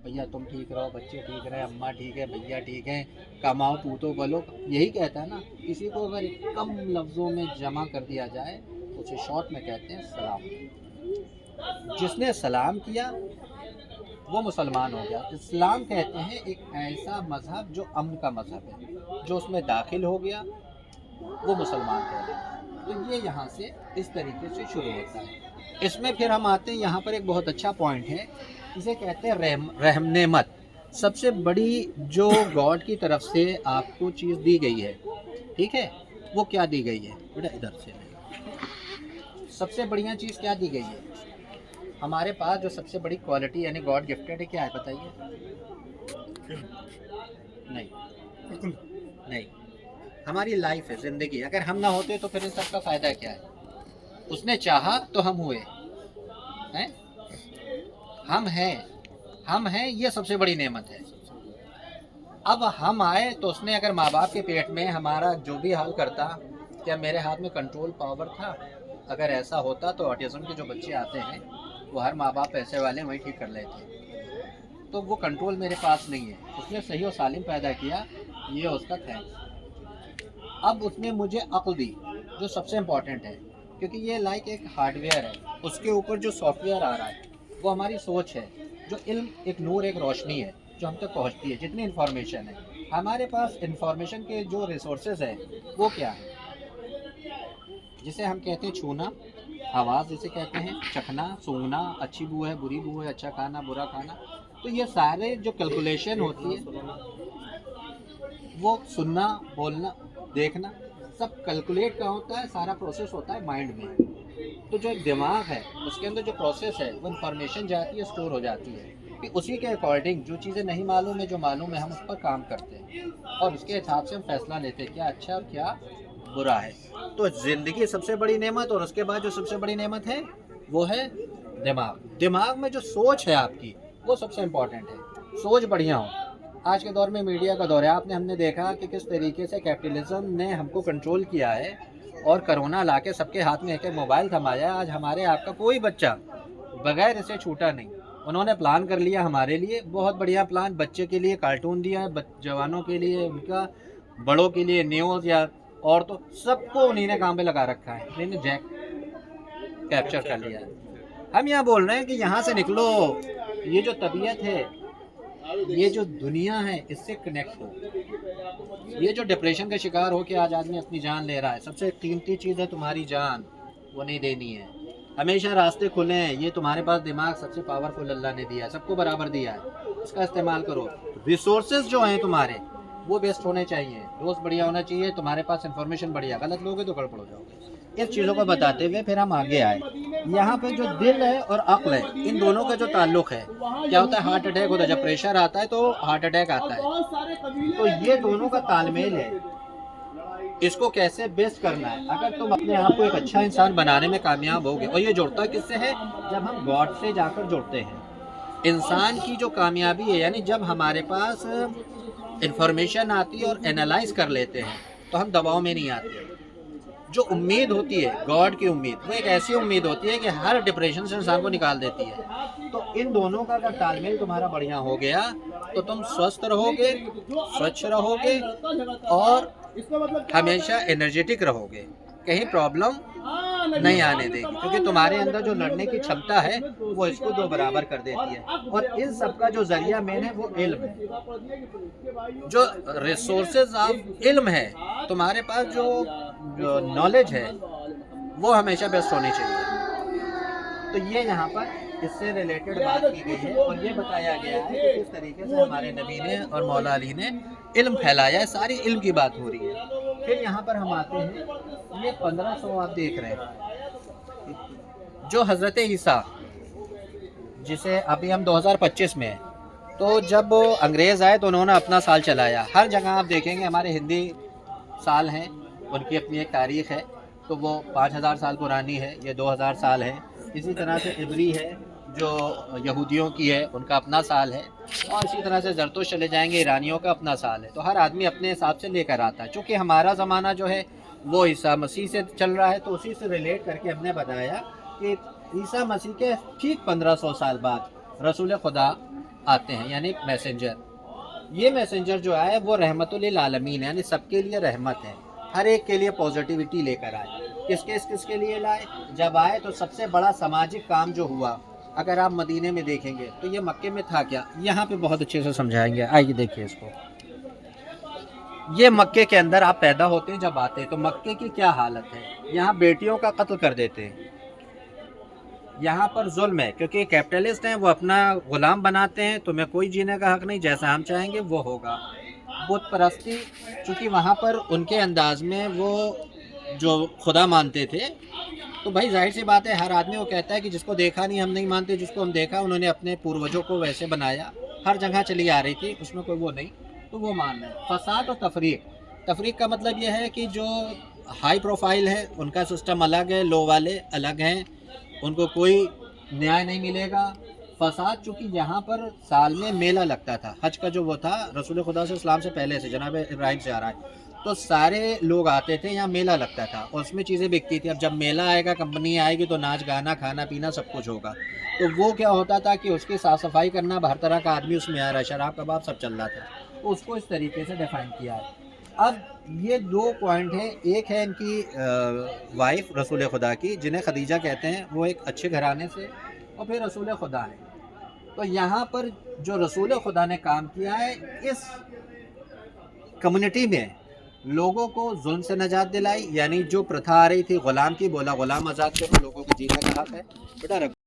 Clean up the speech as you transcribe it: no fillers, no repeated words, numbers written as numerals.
भैया तुम ठीक रहो, बच्चे ठीक रहे, अम्मा ठीक है, भैया ठीक है, कमाओ पूतो बलो, यही कहता है ना। किसी को अगर कम लफ्ज़ों में जमा कर दिया जाए तो उसे शॉर्ट में कहते हैं सलाम। जिसने सलाम किया वो मुसलमान हो गया। इस्लाम कहते हैं एक ऐसा मज़हब जो अमन का मज़हब है, जो उसमें दाखिल हो गया वो मुसलमान कहलाता है। तो ये यहाँ से इस तरीके से शुरू होता है। इसमें फिर हम आते हैं, यहाँ पर एक बहुत अच्छा पॉइंट है, इसे कहते हैं रहम नेमत। सबसे बड़ी जो गॉड की तरफ से आपको चीज़ दी गई है, ठीक है, वो क्या दी गई है बेटा, इधर से सबसे बढ़िया चीज़ क्या दी गई है हमारे पास, जो सबसे बड़ी क्वालिटी यानी गॉड गिफ्टेड है, क्या है बताइए? नहीं नहीं, हमारी लाइफ है, ज़िंदगी। अगर हम ना होते तो फिर इन सब का फ़ायदा क्या है? उसने चाहा तो हम हुए हैं, हम हैं, ये सबसे बड़ी नेमत है। अब हम आए तो उसने अगर माँ बाप के पेट में हमारा जो भी हाल करता, क्या मेरे हाथ में कंट्रोल पावर था? अगर ऐसा होता तो ऑटिज़म के जो बच्चे आते हैं वो हर माँ बाप पैसे वाले वहीं ठीक कर लेते। तो वो कंट्रोल मेरे पास नहीं है। उसने सही और सालिम पैदा किया, ये उसका थैंक्स। अब उसने मुझे अक्ल दी, जो सबसे इम्पॉर्टेंट है, क्योंकि ये लाइक एक हार्डवेयर है, उसके ऊपर जो सॉफ्टवेयर आ रहा है वो हमारी सोच है। जो इल्म एक नूर, एक रोशनी है जो हम तक पहुँचती है। जितनी इन्फॉर्मेशन है हमारे पास, इन्फॉर्मेशन के जो रिसोर्सेज है वो क्या है, जिसे हम कहते हैं छूना, आवाज़ जिसे कहते हैं, चखना, सूंघना, अच्छी बू है, बुरी बू है, अच्छा खाना, बुरा खाना। तो ये सारे जो कैलकुलेशन होती है, वो सुनना, बोलना, देखना, सब कैलकुलेट का होता है, सारा प्रोसेस होता है माइंड में। तो जो एक दिमाग है उसके अंदर जो प्रोसेस है वो इन्फॉर्मेशन जाती है, स्टोर हो जाती है, कि उसी के अकॉर्डिंग जो चीज़ें नहीं मालूम है, जो मालूम है, हम उस पर काम करते हैं और उसके हिसाब से हम फैसला लेते हैं क्या अच्छा और क्या बुरा है। तो ज़िंदगी सबसे बड़ी नेमत, और उसके बाद जो सबसे बड़ी नेमत है वो है दिमाग। दिमाग में जो सोच है आपकी वो सबसे इम्पॉर्टेंट है। सोच बढ़िया हो। आज के दौर में मीडिया का दौर है, हमने देखा कि किस तरीके से कैपिटलिज्म ने हमको कंट्रोल किया है और कोरोना लाके सबके हाथ में एक एक मोबाइल थमाया। आज हमारे आपका कोई बच्चा बगैर इसे छूटा नहीं। उन्होंने प्लान कर लिया हमारे लिए, बहुत बढ़िया प्लान। बच्चे के लिए कार्टून दिया है, जवानों के लिए उनका, बड़ों के लिए न्यूज़, या और तो सबको उन्हीं ने काम पे लगा रखा है, इन्होंने जैक कैप्चर कर लिया है। हम यहाँ बोल रहे हैं कि यहाँ से निकलो, ये जो तबीयत है, ये जो दुनिया है, इससे कनेक्ट हो। ये जो डिप्रेशन का शिकार हो के आज आदमी अपनी जान ले रहा है, सबसे कीमती चीज़ है तुम्हारी जान, वो नहीं देनी है। हमेशा रास्ते खुले हैं, ये तुम्हारे पास दिमाग सबसे पावरफुल अल्लाह ने दिया है, सबको बराबर दिया है, इसका इस्तेमाल करो। रिसोर्सेज जो हैं तुम्हारे वो बेस्ट होने चाहिए, दोस्त बढ़िया होना चाहिए, तुम्हारे पास इन्फॉर्मेशन बढ़िया, गलत लोगे तो गड़बड़ हो जाओगे। इस चीज़ों को बताते हुए फिर हम आगे आए। यहाँ पे जो दिल है और अक्ल है, इन दोनों का जो ताल्लुक है, क्या होता है, हार्ट अटैक होता है। जब प्रेशर आता है तो हार्ट अटैक आता है। तो ये दोनों का तालमेल है, इसको कैसे बेस्ट करना है। अगर तुम अपने आप को एक अच्छा इंसान बनाने में कामयाब होगे, और ये जुड़ता किससे है, जब हम गॉड से जाकर जुड़ते हैं। इंसान की जो कामयाबी है, यानी जब हमारे पास इंफॉर्मेशन आती है और एनालाइज कर लेते हैं, तो हम दबाव में नहीं आते। जो उम्मीद होती है, गॉड की उम्मीद, वो एक ऐसी उम्मीद होती है कि हर डिप्रेशन से इंसान को निकाल देती है। तो इन दोनों का अगर तालमेल तुम्हारा बढ़िया हो गया तो तुम स्वस्थ रहोगे, स्वच्छ रहोगे और हमेशा एनर्जेटिक रहोगे, कहीं प्रॉब्लम नहीं आने देगी, क्योंकि तुम्हारे अंदर जो लड़ने की क्षमता है वो इसको दो बराबर कर देती है। और इन सब का जो जरिया मेन है वो इल्म है। जो रिसोर्सेज ऑफ इल्म है, तुम्हारे पास जो नॉलेज है वो हमेशा बेस्ट होनी चाहिए। तो ये यहाँ पर इससे रिलेटेड बात की गई है, और ये बताया गया है कि किस तरीके से हमारे नबी ने और मौला अली ने इल्म फैलाया है। सारी इल्म की बात हो रही है। फिर यहाँ पर हम आते हैं, ये 1500 आप देख रहे हैं, जो हज़रत ईसा, जिसे अभी हम 2025 में हैं, तो जब अंग्रेज़ आए तो उन्होंने अपना साल चलाया। हर जगह आप देखेंगे हमारे हिंदी साल हैं, उनकी अपनी एक तारीख़ है, तो वो 5000 साल पुरानी है, ये 2000 साल है। इसी तरह से इब्री है जो यहूदियों की है, उनका अपना साल है, और इसी तरह से जरतुश चले जाएंगे, ईरानियों का अपना साल है। तो हर आदमी अपने हिसाब से लेकर आता है। चूँकि हमारा ज़माना जो है वो ईसा मसीह से चल रहा है, तो उसी से रिलेट करके हमने बताया कि ईसा मसीह के ठीक 1500 साल बाद रसूल खुदा آتے ہیں یعنی میسنجر. یہ میسنجر جو ہے وہ رحمت للعالمین یعنی سب کے لیے رحمت ہے, ہر ایک کے لیے پازیٹیوٹی لے کر آئے. کس کے لیے لائے؟ جب آئے تو سب سے بڑا سماجی کام جو ہوا, اگر آپ مدینے میں دیکھیں گے تو یہ مکے میں تھا کیا, یہاں پہ بہت اچھے سے سمجھائیں گے. آئیے دیکھیے اس کو. یہ مکے کے اندر آپ پیدا ہوتے ہیں, جب آتے ہیں تو مکے کی کیا حالت ہے, یہاں بیٹیوں کا قتل کر دیتے ہیں. یہاں پر ظلم ہے کیونکہ کیپٹلسٹ ہیں, وہ اپنا غلام بناتے ہیں, تمہیں کوئی جینے کا حق نہیں, جیسا ہم چاہیں گے وہ ہوگا. بت پرستی, چونکہ وہاں پر ان کے انداز میں وہ جو خدا مانتے تھے, تو بھائی ظاہر سی بات ہے ہر آدمی وہ کہتا ہے کہ جس کو دیکھا نہیں ہم نہیں مانتے, جس کو ہم دیکھا انہوں نے اپنے پوروجوں کو ویسے بنایا, ہر جگہ چلی آ رہی تھی, اس میں کوئی وہ نہیں, تو وہ مان رہے ہیں. فساد اور تفریق کا مطلب یہ ہے کہ جو ہائی پروفائل ہے ان کا سسٹم الگ ہے, لو والے الگ ہیں, ان کو کوئی نیائے نہیں ملے گا. فساد, چونکہ یہاں پر سال میں میلہ لگتا تھا, حج کا جو وہ تھا رسول خدا صلی اللہ علیہ وسلم سے پہلے سے, جناب ابراہیم سے آ رہا ہے, تو سارے لوگ آتے تھے, یہاں میلہ لگتا تھا اور اس میں چیزیں بکتی تھی. اب جب میلہ آئے گا, کمپنی آئے گی, تو ناچ گانا کھانا پینا سب کچھ ہوگا. تو وہ کیا ہوتا تھا کہ اس کی صاف صفائی کرنا, ہر طرح کا آدمی اس میں آ رہا ہے, شراب کباب سب چل رہا تھا, تو اس کو اس طریقے سے ڈیفائن کیا ہے. اب یہ دو پوائنٹ ہیں, ایک ہے ان کی وائف رسول خدا کی جنہیں خدیجہ کہتے ہیں, وہ ایک اچھے گھرانے سے, اور پھر رسول خدا ہے. تو یہاں پر جو رسول خدا نے کام کیا ہے, اس کمیونٹی میں لوگوں کو ظلم سے نجات دلائی, یعنی جو پرتھا آ رہی تھی غلام کی, بولا غلام آزاد کرو, لوگوں کو جینے کا حق ہے بیٹا.